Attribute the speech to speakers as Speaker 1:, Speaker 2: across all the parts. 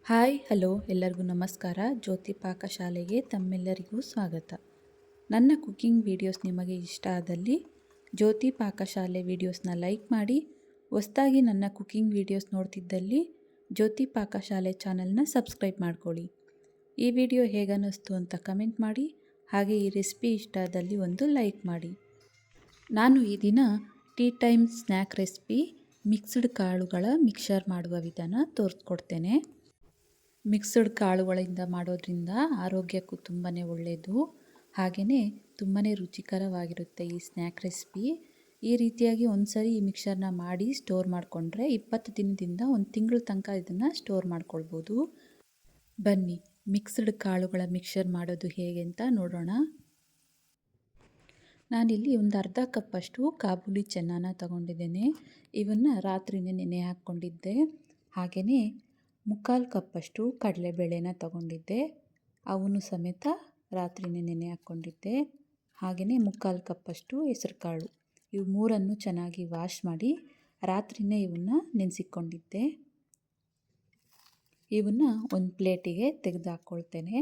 Speaker 1: Hi hello ಎಲ್ಲರಿಗೂ ನಮಸ್ಕಾರ. ಜ್ಯೋತಿ ಪಾಕಶಾಲೆಗೆ ತಮ್ಮೆಲ್ಲರಿಗೂ ಸ್ವಾಗತ. ನನ್ನ ಕುಕ್ಕಿಂಗ್ ವಿಡಿಯೋಸ್ ನಿಮಗೆ ಇಷ್ಟ ಆದಲ್ಲಿ ಜ್ಯೋತಿ ಪಾಕಶಾಲೆ ವಿಡಿಯೋಸ್ನ ಲೈಕ್ ಮಾಡಿ. ಹೊಸದಾಗಿ ನನ್ನ ಕುಕ್ಕಿಂಗ್ ವಿಡಿಯೋಸ್ ನೋಡ್ತಿದ್ದಲ್ಲಿ ಜ್ಯೋತಿ ಪಾಕಶಾಲೆ ಚಾನಲ್ನ ಸಬ್ಸ್ಕ್ರೈಬ್ ಮಾಡ್ಕೊಳ್ಳಿ. ಈ ವಿಡಿಯೋ ಹೇಗನ್ನಿಸ್ತು ಅಂತ ಕಮೆಂಟ್ ಮಾಡಿ. ಹಾಗೆ ಈ ರೆಸಿಪಿ ಇಷ್ಟ ಆದಲ್ಲಿ ಒಂದು ಲೈಕ್ ಮಾಡಿ. ನಾನು ಈ ದಿನ tea time snack recipe mixed ಕಾಳುಗಳ ಮಿಕ್ಸರ್ ಮಾಡುವ ವಿಧಾನ ತೋರಿಸ್ಕೊಡ್ತೇನೆ. ಮಿಕ್ಸ್ಡ್ ಕಾಳುಗಳಿಂದ ಮಾಡೋದ್ರಿಂದ ಆರೋಗ್ಯಕ್ಕೂ ತುಂಬಾ ಒಳ್ಳೆಯದು. ಹಾಗೆಯೇ ತುಂಬಾ ರುಚಿಕರವಾಗಿರುತ್ತೆ ಈ ಸ್ನ್ಯಾಕ್ ರೆಸಿಪಿ. ಈ ರೀತಿಯಾಗಿ ಒಂದು ಸರಿ ಈ ಮಿಕ್ಸರ್ನ ಮಾಡಿ ಸ್ಟೋರ್ ಮಾಡಿಕೊಂಡ್ರೆ 20 ದಿನದಿಂದ ಒಂದು ತಿಂಗಳ ತನಕ ಇದನ್ನು ಸ್ಟೋರ್ ಮಾಡ್ಕೊಳ್ಬೋದು. ಬನ್ನಿ ಮಿಕ್ಸ್ಡ್ ಕಾಳುಗಳ ಮಿಕ್ಸರ್ ಮಾಡೋದು ಹೇಗೆ ಅಂತ ನೋಡೋಣ. ನಾನಿಲ್ಲಿ ಒಂದು ಅರ್ಧ ಕಪ್ಪಷ್ಟು ಕಾಬೂಲಿ ಚೆನ್ನನ ತಗೊಂಡಿದ್ದೇನೆ. ಇವನ್ನು ರಾತ್ರಿನೇ ನೆನೆ ಹಾಕ್ಕೊಂಡಿದ್ದೆ. ಹಾಗೆಯೇ 3/4 ಕಪ್ಪಷ್ಟು ಕಡಲೆಬೇಳೆನ ತಗೊಂಡಿದ್ದೆ. ಅವನು ಸಮೇತ ರಾತ್ರಿನೇ ನೆನೆ ಹಾಕ್ಕೊಂಡಿದ್ದೆ. ಹಾಗೆಯೇ 3/4 ಕಪ್ಪಷ್ಟು ಹೆಸರುಕಾಳು. ಇವು ಮೂರನ್ನು ಚೆನ್ನಾಗಿ ವಾಶ್ ಮಾಡಿ ರಾತ್ರಿನೇ ಇವನ್ನ ನೆನೆಸಿಕೊಂಡಿದ್ದೆ. ಇವನ್ನ ಒಂದು ಪ್ಲೇಟಿಗೆ ತೆಗೆದು ಹಾಕ್ಕೊಳ್ತೇನೆ.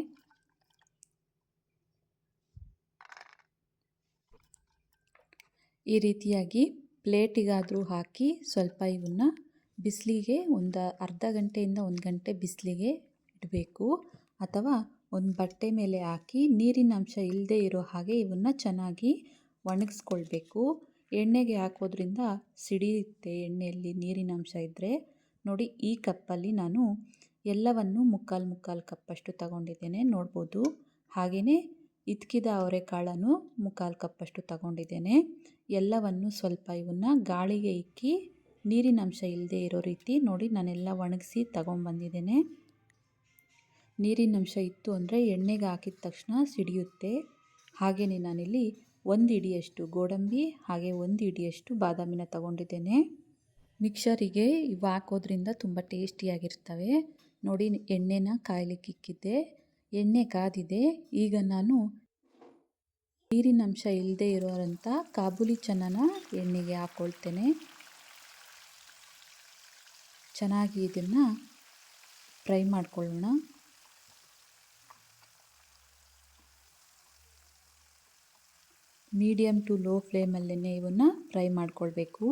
Speaker 1: ಈ ರೀತಿಯಾಗಿ ಪ್ಲೇಟಿಗಾದರೂ ಹಾಕಿ ಸ್ವಲ್ಪ ಇವನ್ನ ಬಿಸಿಲಿಗೆ ಒಂದು ಅರ್ಧ ಗಂಟೆಯಿಂದ 1 ಗಂಟೆ ಬಿಸಿಲಿಗೆ ಇಡಬೇಕು. ಅಥವಾ ಒಂದು ಬಟ್ಟೆ ಮೇಲೆ ಹಾಕಿ ನೀರಿನ ಅಂಶ ಇಲ್ಲದೆ ಇರೋ ಹಾಗೆ ಇವನ್ನ ಚೆನ್ನಾಗಿ ಒಣಗಿಸ್ಕೊಳ್ಬೇಕು. ಎಣ್ಣೆಗೆ ಹಾಕೋದ್ರಿಂದ ಸಿಡಿಯುತ್ತೆ. ಎಣ್ಣೆಯಲ್ಲಿ ನೀರಿನ ಅಂಶ ಇದ್ದರೆ ನೋಡಿ. ಈ ಕಪ್ಪಲ್ಲಿ ನಾನು ಎಲ್ಲವನ್ನು 3/4 ಕಪ್ಪಷ್ಟು ತಗೊಂಡಿದ್ದೇನೆ ನೋಡ್ಬೋದು. ಹಾಗೆಯೇ ಇದ್ಕಿದ ಅವರೆಕಾಳನ್ನು 3/4 ಕಪ್ಪಷ್ಟು ತಗೊಂಡಿದ್ದೇನೆ. ಎಲ್ಲವನ್ನು ಸ್ವಲ್ಪ ಇವನ್ನ ಗಾಳಿಗೆ ಇಕ್ಕಿ ನೀರಿನ ಅಂಶ ಇಲ್ಲದೆ ಇರೋ ರೀತಿ ನೋಡಿ ನಾನೆಲ್ಲ ಒಣಗಿಸಿ ತಗೊಂಡ್ಬಂದಿದ್ದೇನೆ. ನೀರಿನ ಅಂಶ ಇತ್ತು ಅಂದರೆ ಎಣ್ಣೆಗೆ ಹಾಕಿದ ತಕ್ಷಣ ಸಿಡಿಯುತ್ತೆ. ಹಾಗೆಯೇ ನಾನಿಲ್ಲಿ 1 ಹಿಡಿಯಷ್ಟು ಗೋಡಂಬಿ ಹಾಗೆ 1 ಹಿಡಿಯಷ್ಟು ಬಾದಾಮಿನ ತಗೊಂಡಿದ್ದೇನೆ. ಮಿಕ್ಸರಿಗೆ ಇವು ಹಾಕೋದ್ರಿಂದ ತುಂಬ ಟೇಸ್ಟಿಯಾಗಿರ್ತವೆ. ನೋಡಿ ಎಣ್ಣೆನ ಕಾಯ್ಲಿಕ್ಕೆ ಇಕ್ಕಿದ್ದೆ. ಎಣ್ಣೆ ಕಾದಿದೆ. ಈಗ ನಾನು ನೀರಿನ ಅಂಶ ಇಲ್ಲದೆ ಇರೋರಂಥ ಕಾಬೂಲಿ ಚೆನ್ನನ ಎಣ್ಣೆಗೆ ಹಾಕ್ಕೊಳ್ತೇನೆ. ಚೆನ್ನಾಗಿ ಇದನ್ನು ಫ್ರೈ ಮಾಡ್ಕೊಳ್ಳೋಣ. ಮೀಡಿಯಮ್ ಟು ಲೋ ಫ್ಲೇಮಲ್ಲೇ ಇವನ್ನ ಫ್ರೈ ಮಾಡ್ಕೊಳ್ಬೇಕು.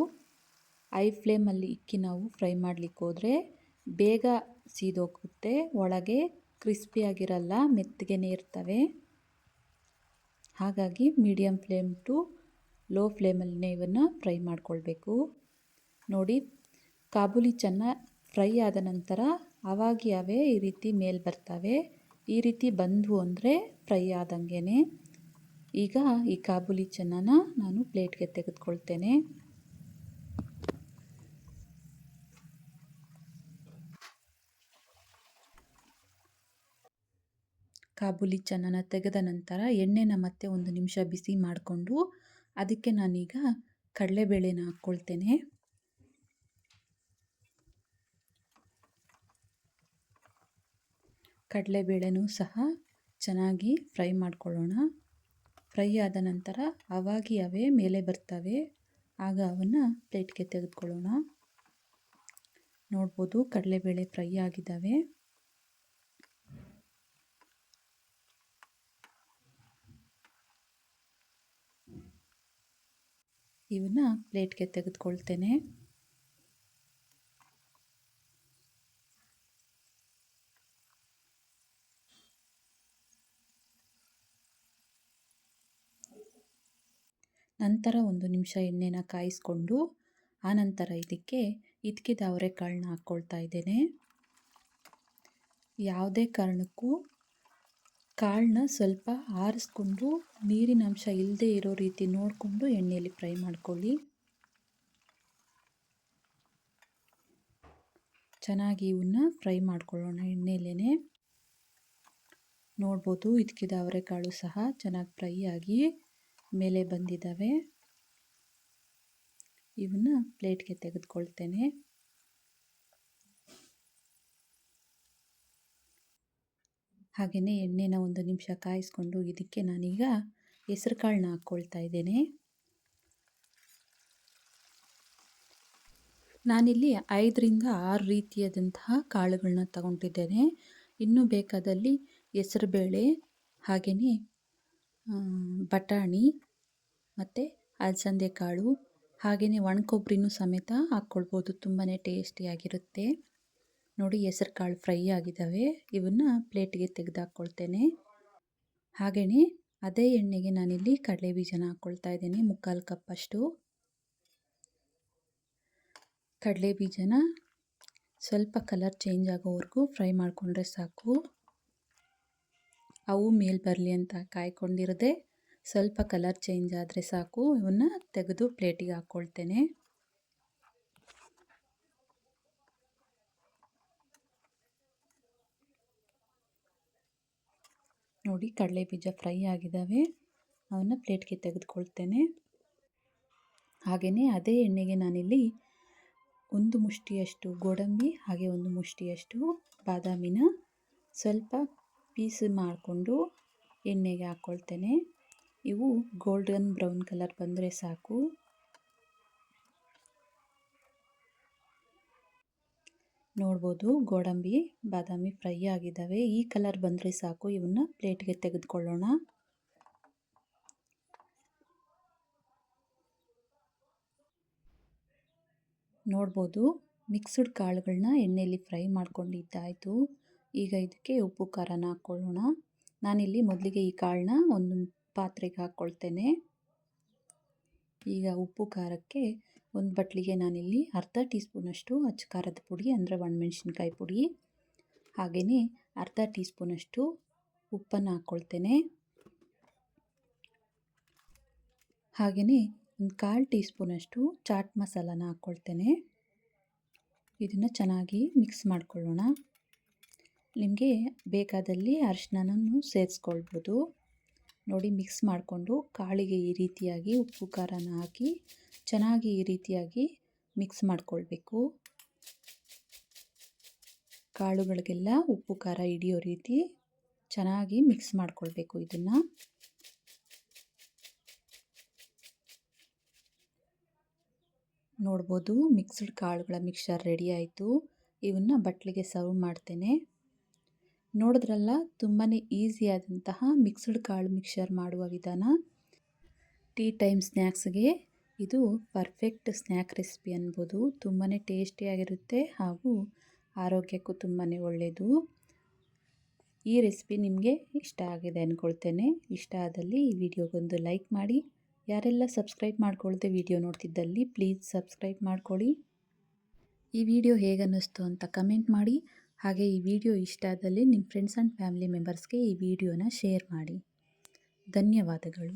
Speaker 1: ಹೈ ಫ್ಲೇಮಲ್ಲಿ ಇಕ್ಕಿ ನಾವು ಫ್ರೈ ಮಾಡಲಿಕ್ಕೆ ಹೋದರೆ ಬೇಗ ಸೀದೋಗುತ್ತೆ. ಒಳಗೆ ಕ್ರಿಸ್ಪಿಯಾಗಿರಲ್ಲ, ಮೆತ್ತಗೆನೇ ಇರ್ತವೆ. ಹಾಗಾಗಿ ಮೀಡಿಯಮ್ ಫ್ಲೇಮ್ ಟು ಲೋ ಫ್ಲೇಮಲ್ಲೇ ಇವನ್ನ ಫ್ರೈ ಮಾಡ್ಕೊಳ್ಬೇಕು. ನೋಡಿ ಕಾಬೂಲಿ ಚೆನ್ನ ಫ್ರೈ ಆದ ನಂತರ ಅವೇ ಈ ರೀತಿ ಮೇಲೆ ಬರ್ತವೆ. ಈ ರೀತಿ ಬಂದವು ಅಂದರೆ ಫ್ರೈ ಆದಂಗೆ. ಈಗ ಈ ಕಾಬೂಲಿ ಚೆನ್ನನ ನಾನು ಪ್ಲೇಟ್ಗೆ ತೆಗೆದುಕೊಳ್ತೇನೆ. ಕಾಬೂಲಿ ಚೆನ್ನನ ತೆಗೆದ ನಂತರ ಎಣ್ಣೆನ ಮತ್ತೆ 1 ನಿಮಿಷ ಬಿಸಿ ಮಾಡಿಕೊಂಡು ಅದಕ್ಕೆ ನಾನೀಗ ಕಡಲೆಬೇಳೆನ ಹಾಕ್ಕೊಳ್ತೇನೆ. ಕಡಲೆಬೇಳೆನೂ ಸಹ ಚೆನ್ನಾಗಿ ಫ್ರೈ ಮಾಡ್ಕೊಳ್ಳೋಣ. ಫ್ರೈ ಆದ ನಂತರ ಅವೇ ಮೇಲೆ ಬರ್ತವೆ. ಆಗ ಅವನ್ನು ಪ್ಲೇಟ್ಗೆ ತೆಗೆದುಕೊಳ್ಳೋಣ. ನೋಡ್ಬೋದು ಕಡಲೆಬೇಳೆ ಫ್ರೈ ಆಗಿದ್ದಾವೆ. ಇವನ್ನ ಪ್ಲೇಟ್ಗೆ ತೆಗೆದುಕೊಳ್ತೇನೆ. ನಂತರ 1 ನಿಮಿಷ ಎಣ್ಣೆನ ಕಾಯಿಸ್ಕೊಂಡು ಆನಂತರ ಇದಕ್ಕೆ ಇದ್ಕಿದ ಅವರೆಕಾಳನ್ನ ಹಾಕ್ಕೊಳ್ತಾ ಇದ್ದೇನೆ. ಯಾವುದೇ ಕಾರಣಕ್ಕೂ ಕಾಳನ್ನ ಸ್ವಲ್ಪ ಆರಿಸ್ಕೊಂಡು ನೀರಿನ ಅಂಶ ಇಲ್ಲದೆ ಇರೋ ರೀತಿ ನೋಡಿಕೊಂಡು ಎಣ್ಣೆಯಲ್ಲಿ ಫ್ರೈ ಮಾಡ್ಕೊಳ್ಳಿ. ಚೆನ್ನಾಗಿ ಇವನ್ನ ಫ್ರೈ ಮಾಡ್ಕೊಳ್ಳೋಣ ಎಣ್ಣೆಯಲ್ಲೇ. ನೋಡ್ಬೋದು ಇದ್ಕಿದ ಅವರೆಕಾಳು ಸಹ ಚೆನ್ನಾಗಿ ಫ್ರೈ ಆಗಿ ಮೇಲೆ ಬಂದಿದ್ದಾವೆ. ಇವನ್ನ ಪ್ಲೇಟ್ಗೆ ತೆಗೆದುಕೊಳ್ತೇನೆ. ಹಾಗೆಯೇ ಎಣ್ಣೆನ 1 ನಿಮಿಷ ಕಾಯಿಸ್ಕೊಂಡು ಇದಕ್ಕೆ ನಾನೀಗ ಹೆಸರುಕಾಳನ್ನ ಹಾಕ್ಕೊಳ್ತಾ ಇದ್ದೇನೆ. ನಾನಿಲ್ಲಿ 5ರಿಂದ 6 ರೀತಿಯಾದಂತಹ ಕಾಳುಗಳನ್ನ ತಗೊಂಡಿದ್ದೇನೆ. ಇನ್ನೂ ಬೇಕಾದಲ್ಲಿ ಹೆಸರುಬೇಳೆ, ಹಾಗೆಯೇ ಬಟಾಣಿ ಮತ್ತು ಅಲಸಂದೆ ಕಾಳು, ಹಾಗೆಯೇ ಒಣಕೊಬ್ಬರಿನೂ ಸಮೇತ ಹಾಕ್ಕೊಳ್ಬೋದು. ತುಂಬಾ ಟೇಸ್ಟಿಯಾಗಿರುತ್ತೆ. ನೋಡಿ, ಹೆಸರು ಕಾಳು ಫ್ರೈ ಆಗಿದ್ದಾವೆ. ಇವನ್ನ ಪ್ಲೇಟಿಗೆ ತೆಗೆದುಹಾಕ್ಕೊಳ್ತೇನೆ. ಹಾಗೆಯೇ ಅದೇ ಎಣ್ಣೆಗೆ ನಾನಿಲ್ಲಿ ಕಡಲೆ ಬೀಜನ ಹಾಕ್ಕೊಳ್ತಾ ಇದ್ದೇನೆ, 3/4 ಕಪ್ಪಷ್ಟು. ಕಡಲೆ ಬೀಜನ ಸ್ವಲ್ಪ ಕಲರ್ ಚೇಂಜ್ ಆಗೋವರೆಗೂ ಫ್ರೈ ಮಾಡಿಕೊಂಡ್ರೆ ಸಾಕು. ಅವು ಮೇಲೆ ಬರಲಿ ಅಂತ ಕಾಯ್ಕೊಂಡಿರದೆ ಸ್ವಲ್ಪ ಕಲರ್ ಚೇಂಜ್ ಆದರೆ ಸಾಕು. ಇವನ್ನ ತೆಗೆದು ಪ್ಲೇಟಿಗೆ ಹಾಕ್ಕೊಳ್ತೇನೆ. ನೋಡಿ, ಕಡಲೆ ಬೀಜ ಫ್ರೈ ಆಗಿದ್ದಾವೆ. ಅವನ್ನ ಪ್ಲೇಟ್ಗೆ ತೆಗೆದುಕೊಳ್ತೇನೆ. ಹಾಗೆಯೇ ಅದೇ ಎಣ್ಣೆಗೆ ನಾನಿಲ್ಲಿ 1 ಮುಷ್ಟಿಯಷ್ಟು ಗೋಡಂಬಿ ಹಾಗೆ 1 ಮುಷ್ಟಿಯಷ್ಟು ಬಾದಾಮಿನ ಸ್ವಲ್ಪ ಪೀಸ್ ಮಾಡಿಕೊಂಡು ಎಣ್ಣೆಗೆ ಹಾಕ್ಕೊಳ್ತೇನೆ. ಇವು ಗೋಲ್ಡನ್ ಬ್ರೌನ್ ಕಲರ್ ಬಂದರೆ ಸಾಕು. ನೋಡ್ಬೋದು, ಗೋಡಂಬಿ ಬಾದಾಮಿ ಫ್ರೈ ಆಗಿದ್ದಾವೆ. ಈ ಕಲರ್ ಬಂದರೆ ಸಾಕು. ಇವನ್ನ ಪ್ಲೇಟ್ಗೆ ತೆಗೆದುಕೊಳ್ಳೋಣ. ನೋಡ್ಬೋದು, ಮಿಕ್ಸ್ಡ್ ಕಾಳುಗಳನ್ನ ಎಣ್ಣೆಯಲ್ಲಿ ಫ್ರೈ ಮಾಡ್ಕೊಂಡಿದ್ದಾಯಿತು. ಈಗ ಇದಕ್ಕೆ ಉಪ್ಪು ಖಾರನ ಹಾಕ್ಕೊಳ್ಳೋಣ. ನಾನಿಲ್ಲಿ ಮೊದಲಿಗೆ ಈ ಕಾಳನ್ನ ಒಂದು ಪಾತ್ರೆಗೆ ಹಾಕ್ಕೊಳ್ತೇನೆ. ಈಗ ಉಪ್ಪು ಖಾರಕ್ಕೆ ಒಂದು ಬಟ್ಲಿಗೆ ನಾನಿಲ್ಲಿ ಅರ್ಧ ಟೀ ಸ್ಪೂನಷ್ಟು ಅಚ್ಚ ಖಾರದ ಪುಡಿ ಅಂದರೆ ಒಣಮೆಣಸಿನ್ಕಾಯಿ ಪುಡಿ, ಹಾಗೆಯೇ ಅರ್ಧ ಟೀ ಸ್ಪೂನಷ್ಟು ಉಪ್ಪನ್ನು ಹಾಕ್ಕೊಳ್ತೇನೆ. ಹಾಗೆಯೇ ಒಂದು 1/4 ಟೀ ಸ್ಪೂನಷ್ಟು ಚಾಟ್ ಮಸಾಲಾನ ಹಾಕ್ಕೊಳ್ತೇನೆ. ಇದನ್ನು ಚೆನ್ನಾಗಿ ಮಿಕ್ಸ್ ಮಾಡ್ಕೊಳ್ಳೋಣ. ನಿಮಗೆ ಬೇಕಾದಲ್ಲಿ ಅರಿಶಿನನೂ ಸೇರಿಸ್ಕೊಳ್ಬೋದು. ನೋಡಿ, ಮಿಕ್ಸ್ ಮಾಡಿಕೊಂಡು ಕಾಳಿಗೆ ಈ ರೀತಿಯಾಗಿ ಉಪ್ಪು ಖಾರನ ಹಾಕಿ ಚೆನ್ನಾಗಿ ಈ ರೀತಿಯಾಗಿ ಮಿಕ್ಸ್ ಮಾಡಿಕೊಳ್ಬೇಕು. ಕಾಳುಗಳಿಗೆಲ್ಲ ಉಪ್ಪು ಖಾರ ಹಿಡಿಯೋ ರೀತಿ ಚೆನ್ನಾಗಿ ಮಿಕ್ಸ್ ಮಾಡಿಕೊಳ್ಬೇಕು. ಇದನ್ನು ನೋಡ್ಬೋದು, ಮಿಕ್ಸ್ಡ್ ಕಾಳುಗಳ ಮಿಕ್ಸರ್ ರೆಡಿ ಆಯಿತು. ಇವನ್ನ ಬಟ್ಲಿಗೆ ಸರ್ವ್ ಮಾಡ್ತೇನೆ. ನೋಡಿದ್ರಲ್ಲ, ತುಂಬಾ ಈಸಿಯಾದಂತಹ ಮಿಕ್ಸ್ಡ್ ಕಾಳು ಮಿಕ್ಸರ್ ಮಾಡುವ ವಿಧಾನ. ಟೀ ಟೈಮ್ ಸ್ನ್ಯಾಕ್ಸ್ಗೆ ಇದು ಪರ್ಫೆಕ್ಟ್ ಸ್ನ್ಯಾಕ್ ರೆಸಿಪಿ ಅನ್ಬೋದು. ತುಂಬಾ ಟೇಸ್ಟಿಯಾಗಿರುತ್ತೆ ಹಾಗೂ ಆರೋಗ್ಯಕ್ಕೂ ತುಂಬಾ ಒಳ್ಳೆಯದು. ಈ ರೆಸಿಪಿ ನಿಮಗೆ ಇಷ್ಟ ಆಗಿದೆ ಅಂದ್ಕೊಳ್ತೇನೆ. ಇಷ್ಟ ಆದಲ್ಲಿ ಈ ವಿಡಿಯೋಗೊಂದು ಲೈಕ್ ಮಾಡಿ. ಯಾರೆಲ್ಲ ಸಬ್ಸ್ಕ್ರೈಬ್ ಮಾಡ್ಕೊಳ್ದೆ ವಿಡಿಯೋ ನೋಡ್ತಿದ್ದಲ್ಲಿ ಪ್ಲೀಸ್ ಸಬ್ಸ್ಕ್ರೈಬ್ ಮಾಡ್ಕೊಳ್ಳಿ. ಈ ವಿಡಿಯೋ ಹೇಗನ್ನಿಸ್ತು ಅಂತ ಕಮೆಂಟ್ ಮಾಡಿ. ಹಾಗೆ ಈ ವಿಡಿಯೋ ಇಷ್ಟ ಆದಲ್ಲಿ ನಿಮ್ಮ ಫ್ರೆಂಡ್ಸ್ ಆ್ಯಂಡ್ ಫ್ಯಾಮಿಲಿ ಮೆಂಬರ್ಸ್ಗೆ ಈ ವಿಡಿಯೋನ ಶೇರ್ ಮಾಡಿ. ಧನ್ಯವಾದಗಳು.